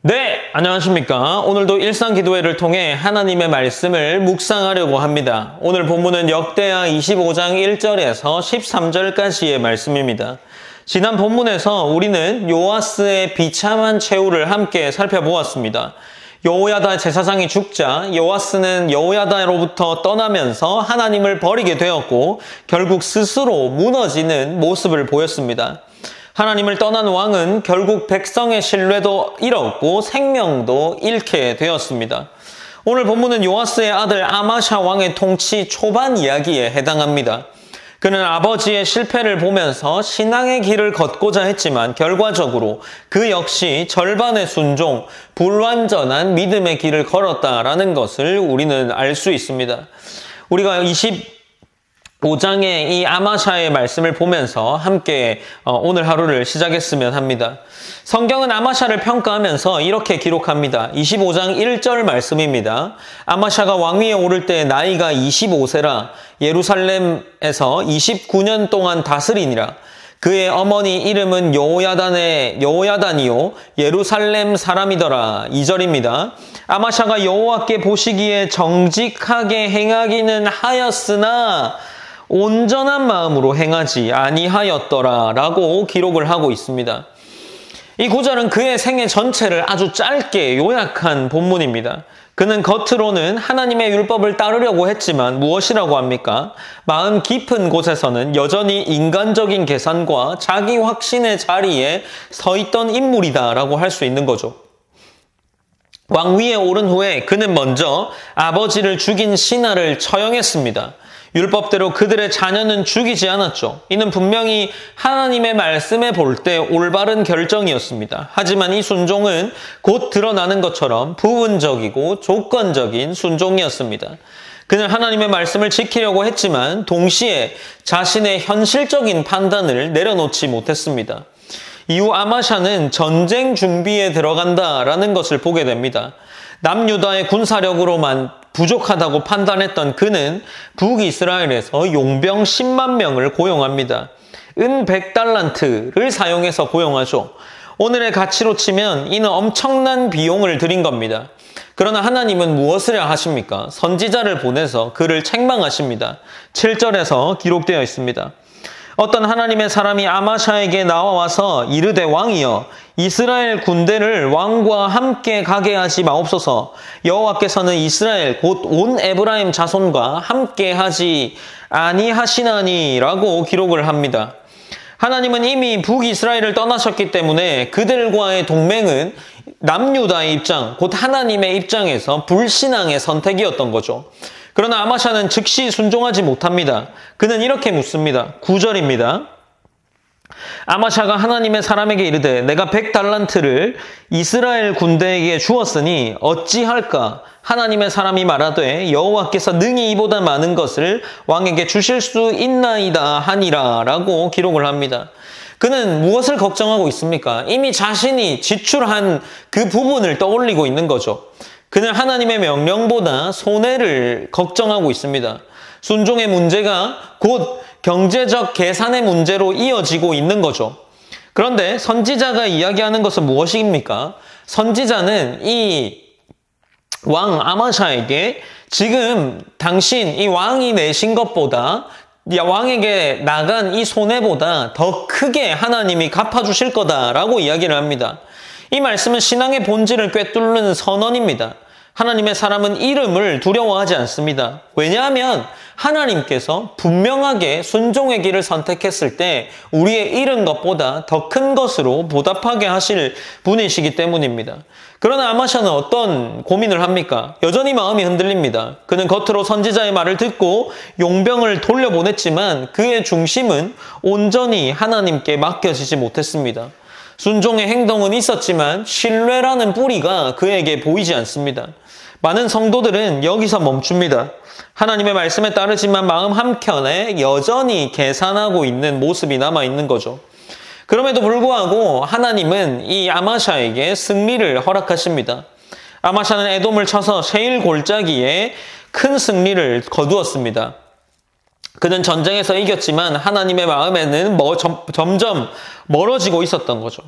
네, 안녕하십니까. 오늘도 일상기도회를 통해 하나님의 말씀을 묵상하려고 합니다. 오늘 본문은 역대하 25장 1절에서 13절까지의 말씀입니다. 지난 본문에서 우리는 요아스의 비참한 최후를 함께 살펴보았습니다. 여호야다 제사장이 죽자 요아스는 여호야다로부터 떠나면서 하나님을 버리게 되었고 결국 스스로 무너지는 모습을 보였습니다. 하나님을 떠난 왕은 결국 백성의 신뢰도 잃었고 생명도 잃게 되었습니다. 오늘 본문은 요아스의 아들 아마샤 왕의 통치 초반 이야기에 해당합니다. 그는 아버지의 실패를 보면서 신앙의 길을 걷고자 했지만 결과적으로 그 역시 절반의 순종, 불완전한 믿음의 길을 걸었다라는 것을 우리는 알 수 있습니다. 우리가 25장의 이 아마샤의 말씀을 보면서 함께 오늘 하루를 시작했으면 합니다. 성경은 아마샤를 평가하면서 이렇게 기록합니다. 25장 1절 말씀입니다. 아마샤가 왕위에 오를 때 나이가 25세라 예루살렘에서 29년 동안 다스리니라. 그의 어머니 이름은 여호야단이요 예루살렘 사람이더라. 2절입니다. 아마샤가 여호와께 보시기에 정직하게 행하기는 하였으나 온전한 마음으로 행하지 아니하였더라 라고 기록을 하고 있습니다. 이 구절은 그의 생애 전체를 아주 짧게 요약한 본문입니다. 그는 겉으로는 하나님의 율법을 따르려고 했지만 무엇이라고 합니까? 마음 깊은 곳에서는 여전히 인간적인 계산과 자기 확신의 자리에 서 있던 인물이다라고 할 수 있는 거죠. 왕위에 오른 후에 그는 먼저 아버지를 죽인 신하를 처형했습니다. 율법대로 그들의 자녀는 죽이지 않았죠. 이는 분명히 하나님의 말씀에 볼 때 올바른 결정이었습니다. 하지만 이 순종은 곧 드러나는 것처럼 부분적이고 조건적인 순종이었습니다. 그는 하나님의 말씀을 지키려고 했지만 동시에 자신의 현실적인 판단을 내려놓지 못했습니다. 이후 아마샤는 전쟁 준비에 들어간다라는 것을 보게 됩니다. 남유다의 군사력으로만 부족하다고 판단했던 그는 북이스라엘에서 용병 10만 명을 고용합니다. 은 100달란트를 사용해서 고용하죠. 오늘의 가치로 치면 이는 엄청난 비용을 들인 겁니다. 그러나 하나님은 무엇을 하십니까? 선지자를 보내서 그를 책망하십니다. 7절에서 기록되어 있습니다. 어떤 하나님의 사람이 아마샤에게 나와와서 이르되 왕이여 이스라엘 군대를 왕과 함께 가게 하지 마옵소서. 여호와께서는 이스라엘 곧 온 에브라임 자손과 함께 하지 아니하시나니라고 기록을 합니다. 하나님은 이미 북이스라엘을 떠나셨기 때문에 그들과의 동맹은 남유다의 입장, 곧 하나님의 입장에서 불신앙의 선택이었던 거죠. 그러나 아마샤는 즉시 순종하지 못합니다. 그는 이렇게 묻습니다. 9절입니다. 아마샤가 하나님의 사람에게 이르되 내가 100달란트를 이스라엘 군대에게 주었으니 어찌할까? 하나님의 사람이 말하되 여호와께서 능히 이보다 많은 것을 왕에게 주실 수 있나이다 하니라 라고 기록을 합니다. 그는 무엇을 걱정하고 있습니까? 이미 자신이 지출한 그 부분을 떠올리고 있는 거죠. 그는 하나님의 명령보다 손해를 걱정하고 있습니다. 순종의 문제가 곧 경제적 계산의 문제로 이어지고 있는 거죠. 그런데 선지자가 이야기하는 것은 무엇입니까? 선지자는 이 왕 아마샤에게 지금 당신 이 왕이 내신 것보다 왕에게 나간 이 손해보다 더 크게 하나님이 갚아주실 거다라고 이야기를 합니다. 이 말씀은 신앙의 본질을 꿰뚫는 선언입니다. 하나님의 사람은 이름을 두려워하지 않습니다. 왜냐하면 하나님께서 분명하게 순종의 길을 선택했을 때 우리의 잃은 것보다 더 큰 것으로 보답하게 하실 분이시기 때문입니다. 그러나 아마샤는 어떤 고민을 합니까? 여전히 마음이 흔들립니다. 그는 겉으로 선지자의 말을 듣고 용병을 돌려보냈지만 그의 중심은 온전히 하나님께 맡겨지지 못했습니다. 순종의 행동은 있었지만 신뢰라는 뿌리가 그에게 보이지 않습니다. 많은 성도들은 여기서 멈춥니다. 하나님의 말씀에 따르지만 마음 한켠에 여전히 계산하고 있는 모습이 남아있는 거죠. 그럼에도 불구하고 하나님은 이 아마샤에게 승리를 허락하십니다. 아마샤는 에돔을 쳐서 세일 골짜기에 큰 승리를 거두었습니다. 그는 전쟁에서 이겼지만 하나님의 마음에는 점점 멀어지고 있었던 거죠.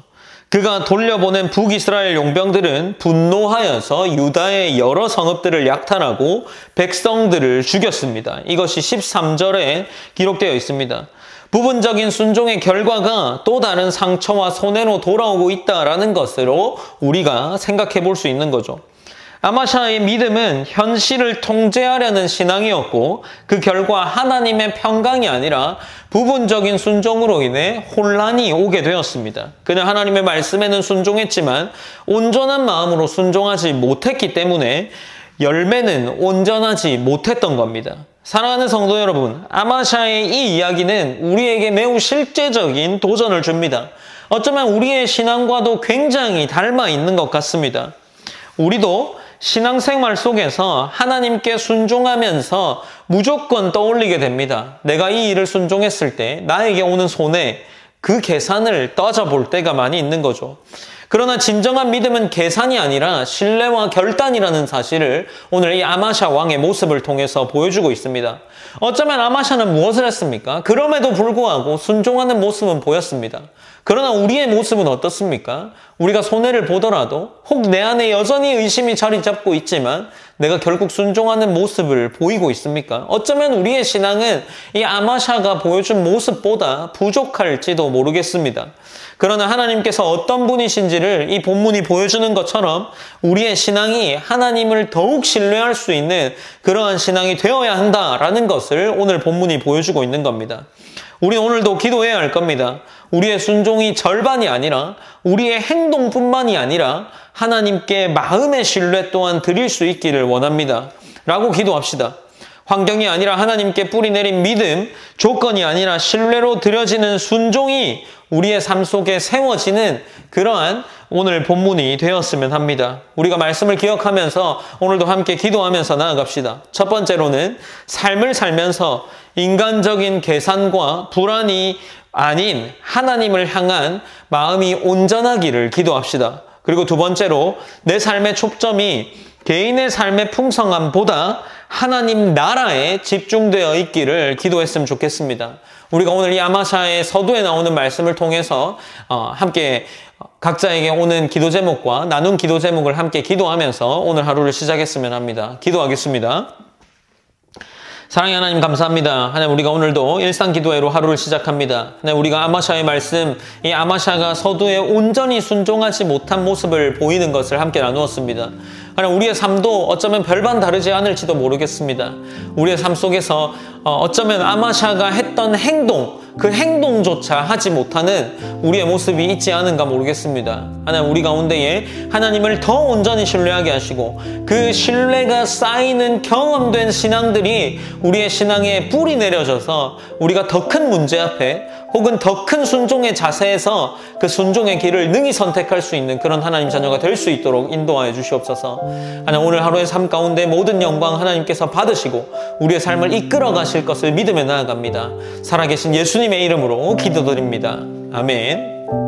그가 돌려보낸 북이스라엘 용병들은 분노하여서 유다의 여러 성읍들을 약탈하고 백성들을 죽였습니다. 이것이 13절에 기록되어 있습니다. 부분적인 순종의 결과가 또 다른 상처와 손해로 돌아오고 있다라는 것으로 우리가 생각해 볼 수 있는 거죠. 아마샤의 믿음은 현실을 통제하려는 신앙이었고 그 결과 하나님의 평강이 아니라 부분적인 순종으로 인해 혼란이 오게 되었습니다. 그는 하나님의 말씀에는 순종했지만 온전한 마음으로 순종하지 못했기 때문에 열매는 온전하지 못했던 겁니다. 사랑하는 성도 여러분, 아마샤의 이 이야기는 우리에게 매우 실제적인 도전을 줍니다. 어쩌면 우리의 신앙과도 굉장히 닮아 있는 것 같습니다. 우리도 신앙생활 속에서 하나님께 순종하면서 무조건 떠올리게 됩니다. 내가 이 일을 순종했을 때 나에게 오는 손해, 그 계산을 따져볼 때가 많이 있는 거죠. 그러나 진정한 믿음은 계산이 아니라 신뢰와 결단이라는 사실을 오늘 이 아마샤 왕의 모습을 통해서 보여주고 있습니다. 어쩌면 아마샤는 무엇을 했습니까? 그럼에도 불구하고 순종하는 모습은 보였습니다. 그러나 우리의 모습은 어떻습니까? 우리가 손해를 보더라도 혹 내 안에 여전히 의심이 자리 잡고 있지만 내가 결국 순종하는 모습을 보이고 있습니까? 어쩌면 우리의 신앙은 이 아마샤가 보여준 모습보다 부족할지도 모르겠습니다. 그러나 하나님께서 어떤 분이신지를 이 본문이 보여주는 것처럼 우리의 신앙이 하나님을 더욱 신뢰할 수 있는 그러한 신앙이 되어야 한다라는 것을 오늘 본문이 보여주고 있는 겁니다. 우리 오늘도 기도해야 할 겁니다. 우리의 순종이 절반이 아니라 우리의 행동뿐만이 아니라 하나님께 마음의 신뢰 또한 드릴 수 있기를 원합니다. 라고 기도합시다. 환경이 아니라 하나님께 뿌리내린 믿음, 조건이 아니라 신뢰로 드려지는 순종이 우리의 삶 속에 세워지는 그러한 오늘 본문이 되었으면 합니다. 우리가 말씀을 기억하면서 오늘도 함께 기도하면서 나아갑시다. 첫 번째로는 삶을 살면서 인간적인 계산과 불안이 아닌 하나님을 향한 마음이 온전하기를 기도합시다. 그리고 두 번째로 내 삶의 초점이 개인의 삶의 풍성함보다 하나님 나라에 집중되어 있기를 기도했으면 좋겠습니다. 우리가 오늘 이 아마샤의 서두에 나오는 말씀을 통해서 함께 각자에게 오는 기도 제목과 나눈 기도 제목을 함께 기도하면서 오늘 하루를 시작했으면 합니다. 기도하겠습니다. 사랑의 하나님 감사합니다. 하나님 우리가 오늘도 일상 기도회로 하루를 시작합니다. 하나님 우리가 아마샤의 말씀, 이 아마샤가 서두에 온전히 순종하지 못한 모습을 보이는 것을 함께 나누었습니다. 하나님 우리의 삶도 어쩌면 별반 다르지 않을지도 모르겠습니다. 우리의 삶 속에서 어쩌면 아마샤가 했던 행동, 그 행동조차 하지 못하는 우리의 모습이 있지 않은가 모르겠습니다. 하나님 우리 가운데에 하나님을 더 온전히 신뢰하게 하시고 그 신뢰가 쌓이는 경험된 신앙들이 우리의 신앙에 뿌리 내려져서 우리가 더 큰 문제 앞에 혹은 더 큰 순종의 자세에서 그 순종의 길을 능히 선택할 수 있는 그런 하나님 자녀가 될 수 있도록 인도하여 주시옵소서. 하나님 오늘 하루의 삶 가운데 모든 영광 하나님께서 받으시고 우리의 삶을 이끌어 가실 것을 믿으며 나아갑니다. 살아계신 예수님의 이름으로 기도드립니다. 아멘.